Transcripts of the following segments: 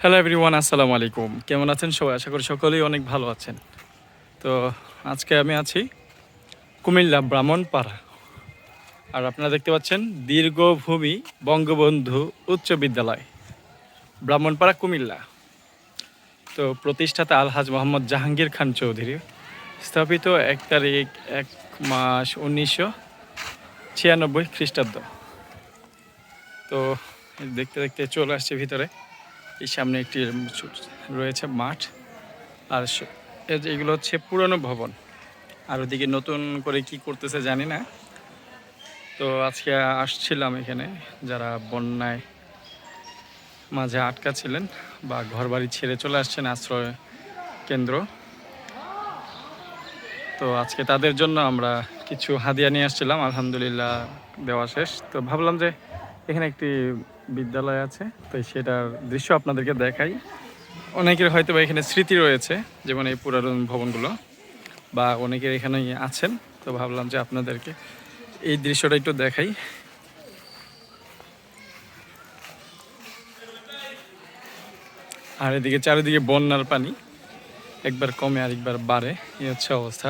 Hello everyone, আসসালামু আলাইকুম। কেমন আছেন সবাই? আশা করি সকলেই অনেক ভালো আছেন। তো আজকে আমি আছি কুমিল্লা ব্রাহ্মণপাড়া। আর আপনারা দেখতে পাচ্ছেন দীর্ঘভূমি বঙ্গবন্ধু উচ্চ বিদ্যালয়, ব্রাহ্মণপাড়া, কুমিল্লা। তো প্রতিষ্ঠাতা আলহাজ মোহাম্মদ জাহাঙ্গীর খান চৌধুরী, স্থাপিত 1 তারিখ 1 মাস 1996 খ্রিস্টাব্দ। তো দেখতে দেখতে চলে আসছে ভিতরে। এই সামনে একটি রয়েছে মাঠ। আর এগুলো হচ্ছে পুরনো ভবন। আর ওদিকে নতুন করে কি করতেছে জানি না। তো আজকে আসছিলাম এখানে, যারা বন্যায় মাঝে আটকা ছিলেন বা ঘরবাড়ি ছেড়ে চলে আসছেন আশ্রয় কেন্দ্র। তো আজকে তাদের জন্য আমরা কিছু হাদিয়া নিয়ে আসছিলাম, আলহামদুলিল্লাহ দেওয়া শেষ। তো ভাবলাম যে এখানে একটি বিদ্যালয় আছে, তো সেটার দৃশ্য আপনাদেরকে দেখাই। অনেকের হয়তো বা এখানে স্মৃতি রয়েছে, যেমন এই পুরাতন ভবনগুলো, বা অনেকের এখানেই আছেন। তো ভাবলাম যে আপনাদেরকে এই দৃশ্যটা একটু দেখাই। আর এদিকে চারিদিকে বন্যার পানি, একবার কমে আরেকবার বাড়ে, এই হচ্ছে অবস্থা।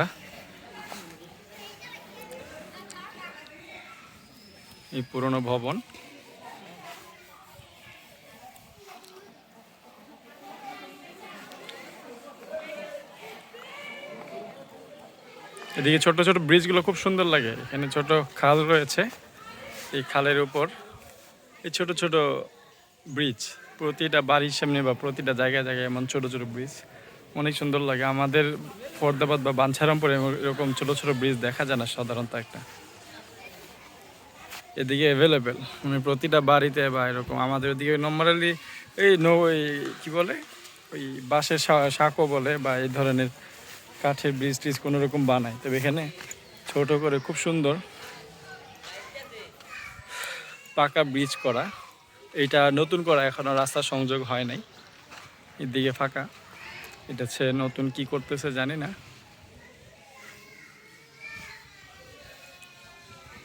এই পুরনো ভবন। এদিকে ছোট ছোট ব্রিজগুলো খুব সুন্দর লাগে। এখানে ছোট খাল রয়েছে, এই খালের উপর এই ছোট ছোট ব্রিজ। প্রতিটা বাড়ির সামনে বা প্রতিটা জায়গায় জায়গায় এমন ছোট ছোট ব্রিজ অনেক সুন্দর লাগে। আমাদের ফরদাবাদ বা বাঞ্ছারামপুরে এরকম ছোট ছোট ব্রিজ দেখা যায় না সাধারণত একটা। এদিকে অ্যাভেলেবেল মানে প্রতিটা বাড়িতে বা এরকম। আমাদের ওদিকে নর্মালি এই ওই কী বলে, ওই বাঁশের সাঁকো বলে, বা এই ধরনের কাঠের ব্রিজ টিজ কোনো রকম বানায়। তবে এখানে ছোট করে খুব সুন্দর পাকা ব্রিজ করা। এইটা নতুন করা, এখনও রাস্তা সংযোগ হয় নাই। এদিকে ফাঁকা, এটা হচ্ছে নতুন কি করতেছে জানি না।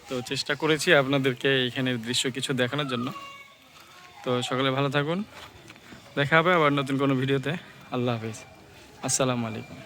তো চেষ্টা করেছি আপনাদেরকে এইখানের দৃশ্য কিছু দেখানোর জন্য। তো সকলে ভালো থাকুন, দেখা হবে আবার নতুন কোনো ভিডিওতে। আল্লাহ হাফিজ, আসসালামু আলাইকুম।